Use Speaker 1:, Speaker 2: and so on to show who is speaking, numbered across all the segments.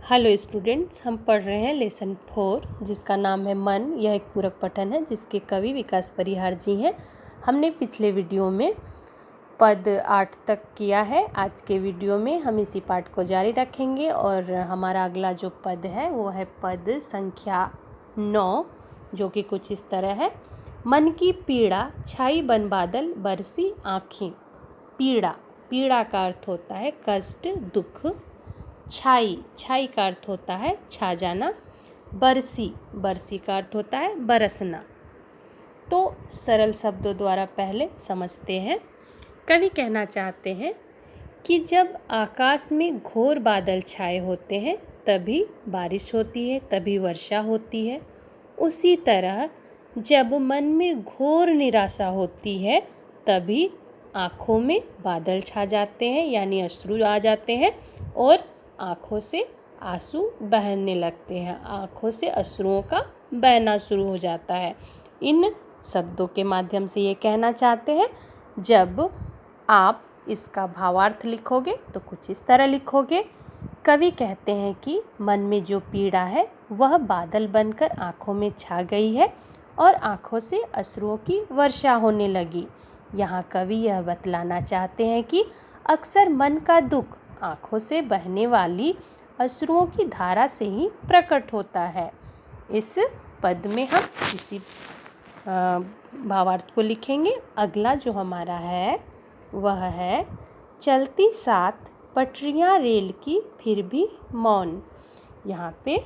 Speaker 1: Hello students, हम पढ़ रहे हैं लेसन 4 जिसका नाम है मन। यह एक पूरक पठन है जिसके कवि विकास परिहार जी हैं। हमने पिछले वीडियो में पद 8 तक किया है। आज के वीडियो में हम इसी पाठ को जारी रखेंगे और हमारा अगला जो पद है वो है पद संख्या 9, जो कि कुछ इस तरह है। मन की पीड़ा छाई बन बादल बरसी आँखें। पीड़ा, पीड़ा का अर्थ होता है कष्ट, दुख। छाई, छाई का अर्थ होता है छा जाना। बरसी, बरसी का अर्थ होता है बरसना। तो सरल शब्दों द्वारा पहले समझते हैं। कवि कहना चाहते हैं कि जब आकाश में घोर बादल छाए होते हैं तभी बारिश होती है, तभी वर्षा होती है। उसी तरह जब मन में घोर निराशा होती है तभी आँखों में बादल छा जाते हैं, यानी अश्रु आ जाते हैं और आँखों से आंसू बहने लगते हैं। आँखों से अश्रुओं का बहना शुरू हो जाता है। इन शब्दों के माध्यम से ये कहना चाहते हैं। जब आप इसका भावार्थ लिखोगे तो कुछ इस तरह लिखोगे। कवि कहते हैं कि मन में जो पीड़ा है वह बादल बनकर आँखों में छा गई है और आँखों से अश्रुओं की वर्षा होने लगी। यहाँ कवि यह बतलाना चाहते हैं कि अक्सर मन का दुख आँखों से बहने वाली अश्रुओं की धारा से ही प्रकट होता है। इस पद में हम इसी भावार्थ को लिखेंगे। अगला जो हमारा है वह है चलती साथ पटरियां रेल की फिर भी मौन। यहाँ पे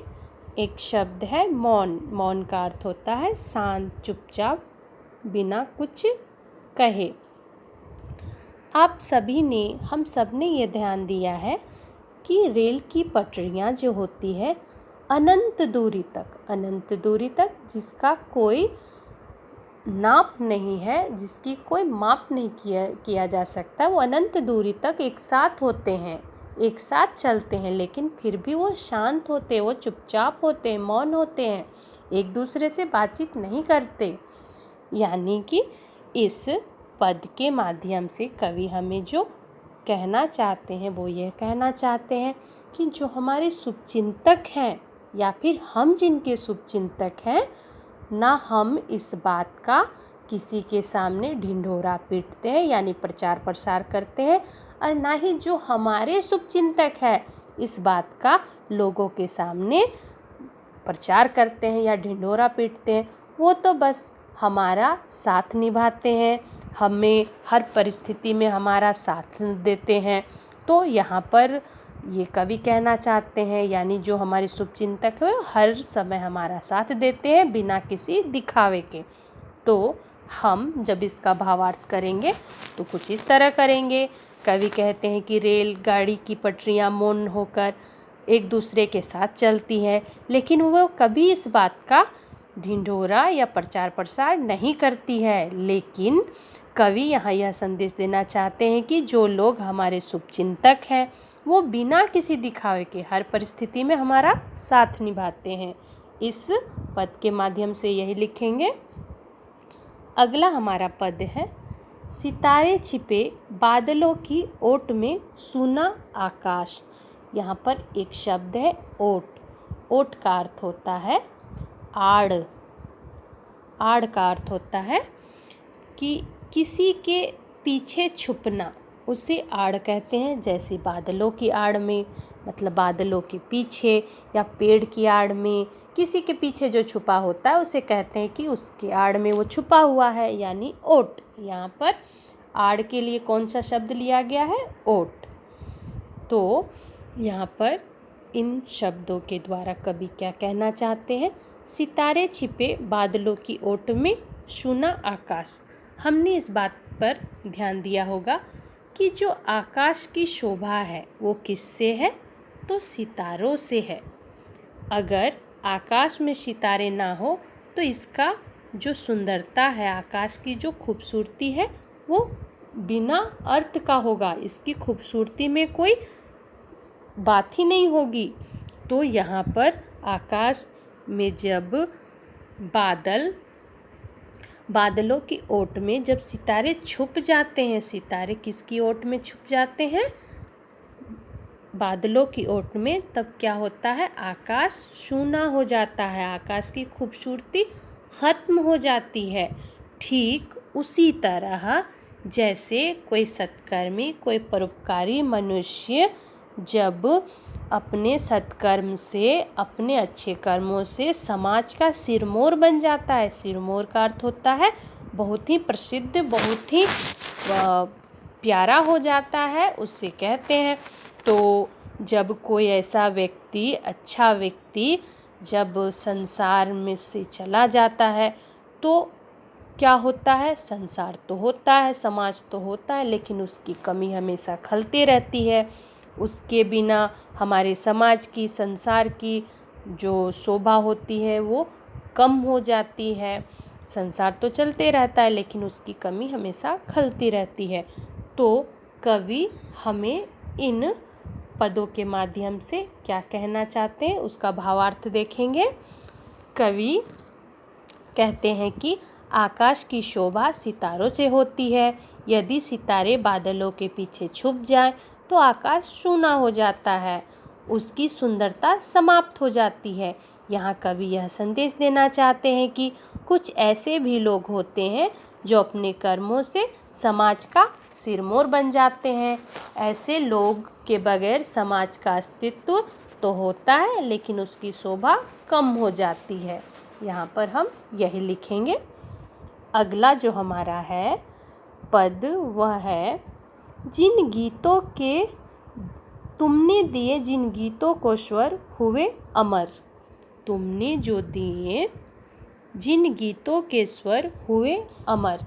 Speaker 1: एक शब्द है मौन। मौन का अर्थ होता है शांत, चुपचाप, बिना कुछ कहे। आप सभी ने, हम सब ने ये ध्यान दिया है कि रेल की पटरियाँ जो होती है अनंत दूरी तक जिसका कोई नाप नहीं है, जिसकी कोई माप नहीं किया जा सकता, वो अनंत दूरी तक एक साथ होते हैं, एक साथ चलते हैं, लेकिन फिर भी वो शांत होते हैं, वो चुपचाप होते हैं, मौन होते हैं, एक दूसरे से बातचीत नहीं करते। यानी कि इस पद के माध्यम से कवि हमें जो कहना चाहते हैं वो ये कहना चाहते हैं कि जो हमारे शुभचिंतक हैं या फिर हम जिनके शुभचिंतक हैं, ना हम इस बात का किसी के सामने ढिंढोरा पीटते हैं यानी प्रचार प्रसार करते हैं, और ना ही जो हमारे शुभचिंतक है इस बात का लोगों के सामने प्रचार करते हैं या ढिंढोरा पीटते हैं। वो तो बस हमारा साथ निभाते हैं, हमें हर परिस्थिति में हमारा साथ देते हैं। तो यहाँ पर ये कवि कहना चाहते हैं, यानी जो हमारे शुभचिंतक हैं हर समय हमारा साथ देते हैं बिना किसी दिखावे के। तो हम जब इसका भावार्थ करेंगे तो कुछ इस तरह करेंगे। कवि कहते हैं कि रेलगाड़ी की पटरियाँ मौन होकर एक दूसरे के साथ चलती हैं, लेकिन वो कभी इस बात का ढिंढोरा या प्रचार प्रसार नहीं करती है। लेकिन कवि यहाँ यह संदेश देना चाहते हैं कि जो लोग हमारे शुभचिंतक हैं वो बिना किसी दिखावे के हर परिस्थिति में हमारा साथ निभाते हैं। इस पद के माध्यम से यही लिखेंगे। अगला हमारा पद है सितारे छिपे बादलों की ओट में सूना आकाश। यहाँ पर एक शब्द है ओट। ओट का अर्थ होता है आड़। आड़ का अर्थ होता है कि किसी के पीछे छुपना, उसे आड़ कहते हैं। जैसे बादलों की आड़ में, मतलब बादलों के पीछे, या पेड़ की आड़ में किसी के पीछे जो छुपा होता है उसे कहते हैं कि उसके आड़ में वो छुपा हुआ है, यानी ओट। यहाँ पर आड़ के लिए कौन सा शब्द लिया गया है? ओट। तो यहाँ पर इन शब्दों के द्वारा कवि क्या कहना चाहते हैं? सितारे छिपे बादलों की ओट में सूना आकाश। हमने इस बात पर ध्यान दिया होगा कि जो आकाश की शोभा है वो किससे है? तो सितारों से है। अगर आकाश में सितारे ना हो तो इसका जो सुंदरता है, आकाश की जो खूबसूरती है, वो बिना अर्थ का होगा। इसकी खूबसूरती में कोई बात ही नहीं होगी। तो यहाँ पर आकाश में जब बादलों की ओट में जब सितारे छुप जाते हैं, सितारे किसकी ओट में छुप जाते हैं? बादलों की ओट में, तब क्या होता है, आकाश सूना हो जाता है, आकाश की खूबसूरती ख़त्म हो जाती है। ठीक उसी तरह जैसे कोई सत्कर्मी, कोई परोपकारी मनुष्य जब अपने सत्कर्म से, अपने अच्छे कर्मों से समाज का सिरमौर बन जाता है। सिरमौर का अर्थ होता है बहुत ही प्रसिद्ध, बहुत ही प्यारा हो जाता है, उससे कहते हैं। तो जब कोई ऐसा व्यक्ति, अच्छा व्यक्ति जब संसार में से चला जाता है तो क्या होता है, संसार तो होता है, समाज तो होता है, लेकिन उसकी कमी हमेशा खलती रहती है। उसके बिना हमारे समाज की, संसार की जो शोभा होती है वो कम हो जाती है। संसार तो चलते रहता है लेकिन उसकी कमी हमेशा खलती रहती है। तो कवि हमें इन पदों के माध्यम से क्या कहना चाहते हैं उसका भावार्थ देखेंगे। कवि कहते हैं कि आकाश की शोभा सितारों से होती है। यदि सितारे बादलों के पीछे छुप जाएं तो आकाश सूना हो जाता है, उसकी सुंदरता समाप्त हो जाती है। यहाँ कवि यह संदेश देना चाहते हैं कि कुछ ऐसे भी लोग होते हैं जो अपने कर्मों से समाज का सिरमौर बन जाते हैं। ऐसे लोग के बगैर समाज का अस्तित्व तो होता है लेकिन उसकी शोभा कम हो जाती है। यहाँ पर हम यही लिखेंगे। अगला जो हमारा है पद वह है, जिन गीतों के तुमने दिए, जिन गीतों को स्वर हुए अमर। तुमने जो दिए, जिन गीतों के स्वर हुए अमर।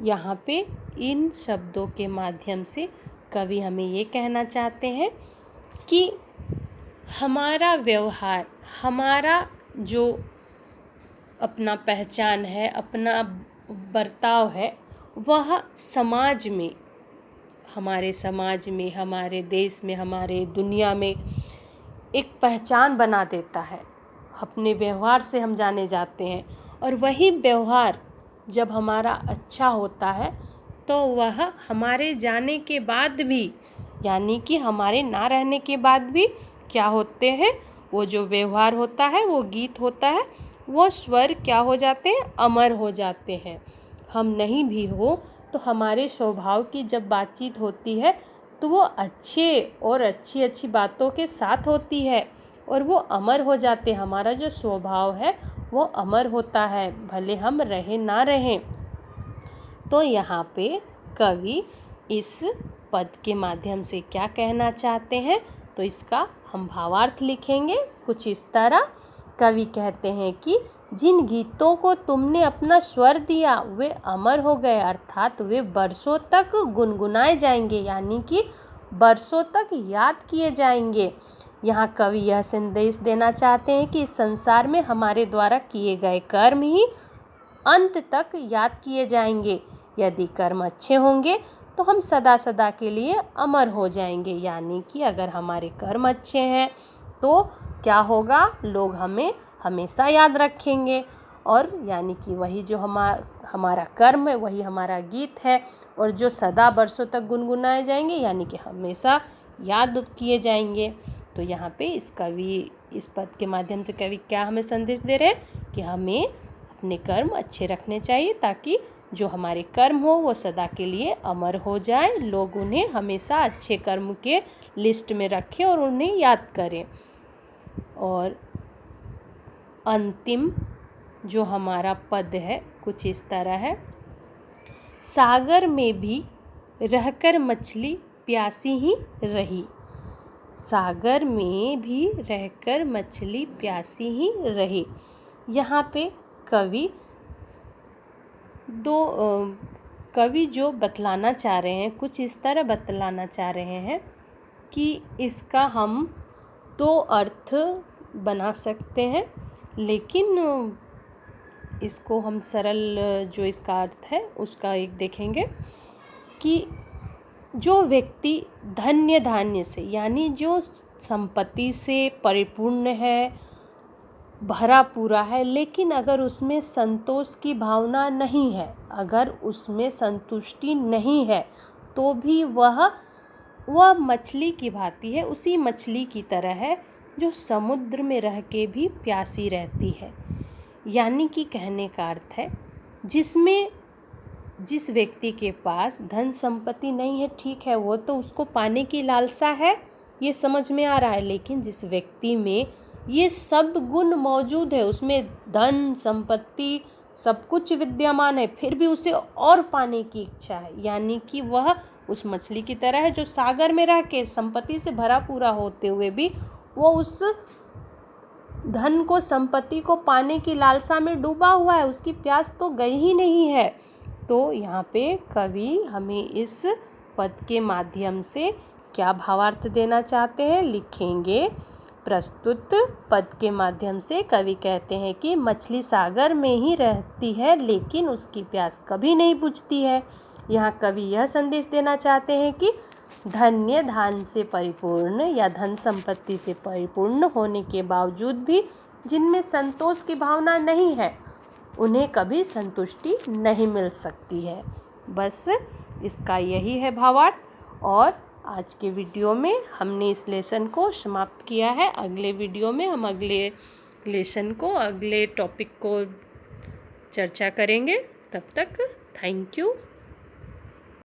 Speaker 1: यहाँ पे इन शब्दों के माध्यम से कवि हमें ये कहना चाहते हैं कि हमारा व्यवहार, हमारा जो अपना पहचान है, अपना बर्ताव है, वह समाज में, हमारे समाज में, हमारे देश में, हमारे दुनिया में एक पहचान बना देता है। अपने व्यवहार से हम जाने जाते हैं और वही व्यवहार जब हमारा अच्छा होता है तो वह हमारे जाने के बाद भी, यानी कि हमारे ना रहने के बाद भी क्या होते हैं, वो जो व्यवहार होता है, वो गीत होता है, वो स्वर क्या हो जाते हैं, अमर हो जाते हैं। हम नहीं भी हो तो हमारे स्वभाव की जब बातचीत होती है तो वो अच्छे और अच्छी अच्छी बातों के साथ होती है और वो अमर हो जाते हैं। हमारा जो स्वभाव है वो अमर होता है, भले हम रहें ना रहें। तो यहाँ पे कवि इस पद के माध्यम से क्या कहना चाहते हैं, तो इसका हम भावार्थ लिखेंगे कुछ इस तरह। कवि कहते हैं कि जिन गीतों को तुमने अपना स्वर दिया वे अमर हो गए, अर्थात वे बरसों तक गुनगुनाए जाएंगे, यानी कि बरसों तक याद किए जाएंगे। यहाँ कवि यह संदेश देना चाहते हैं कि इस संसार में हमारे द्वारा किए गए कर्म ही अंत तक याद किए जाएंगे। यदि कर्म अच्छे होंगे तो हम सदा सदा के लिए अमर हो जाएंगे, यानी कि अगर हमारे कर्म अच्छे हैं तो क्या होगा, लोग हमें हमेशा याद रखेंगे। और यानी कि वही जो हमारा कर्म है वही हमारा गीत है और जो सदा बरसों तक गुनगुनाए जाएंगे, यानी कि हमेशा याद किए जाएंगे। तो यहाँ पे इस पद के माध्यम से कवि क्या हमें संदेश दे रहे हैं कि हमें अपने कर्म अच्छे रखने चाहिए ताकि जो हमारे कर्म हो वो सदा के लिए अमर हो जाए, लोग उन्हें हमेशा अच्छे कर्म के लिस्ट में रखें और उन्हें याद करें। और अंतिम जो हमारा पद है कुछ इस तरह है, सागर में भी रहकर मछली प्यासी ही रही। सागर में भी रहकर मछली प्यासी ही रही। यहाँ पे कवि जो बतलाना चाह रहे हैं कुछ इस तरह बतलाना चाह रहे हैं कि इसका हम दो अर्थ बना सकते हैं, लेकिन इसको हम सरल जो इसका अर्थ है उसका एक देखेंगे कि जो व्यक्ति धन्य धान्य से, यानी जो संपत्ति से परिपूर्ण है, भरा पूरा है, लेकिन अगर उसमें संतोष की भावना नहीं है, अगर उसमें संतुष्टि नहीं है, तो भी वह वह मछली की भांति है, उसी मछली की तरह है जो समुद्र में रह के भी प्यासी रहती है। यानी कि कहने का अर्थ है जिस व्यक्ति के पास धन संपत्ति नहीं है, ठीक है, वो तो उसको पाने की लालसा है, ये समझ में आ रहा है, लेकिन जिस व्यक्ति में ये सब गुण मौजूद है, उसमें धन संपत्ति सब कुछ विद्यमान है, फिर भी उसे और पाने की इच्छा है, यानी कि वह उस मछली की तरह है जो सागर में रह के संपत्ति से भरा पूरा होते हुए भी वो उस धन को, संपत्ति को पाने की लालसा में डूबा हुआ है, उसकी प्यास तो गई ही नहीं है। तो यहाँ पे कवि हमें इस पद के माध्यम से क्या भावार्थ देना चाहते हैं, लिखेंगे। प्रस्तुत पद के माध्यम से कवि कहते हैं कि मछली सागर में ही रहती है लेकिन उसकी प्यास कभी नहीं बुझती है। यहाँ कवि यह संदेश देना चाहते हैं कि धन्य धन से परिपूर्ण या धन संपत्ति से परिपूर्ण होने के बावजूद भी जिनमें संतोष की भावना नहीं है, उन्हें कभी संतुष्टि नहीं मिल सकती है। बस इसका यही है भावार्थ। और आज के वीडियो में हमने इस लेसन को समाप्त किया है। अगले वीडियो में हम अगले लेसन को, अगले टॉपिक को चर्चा करेंगे। तब तक थैंक यू।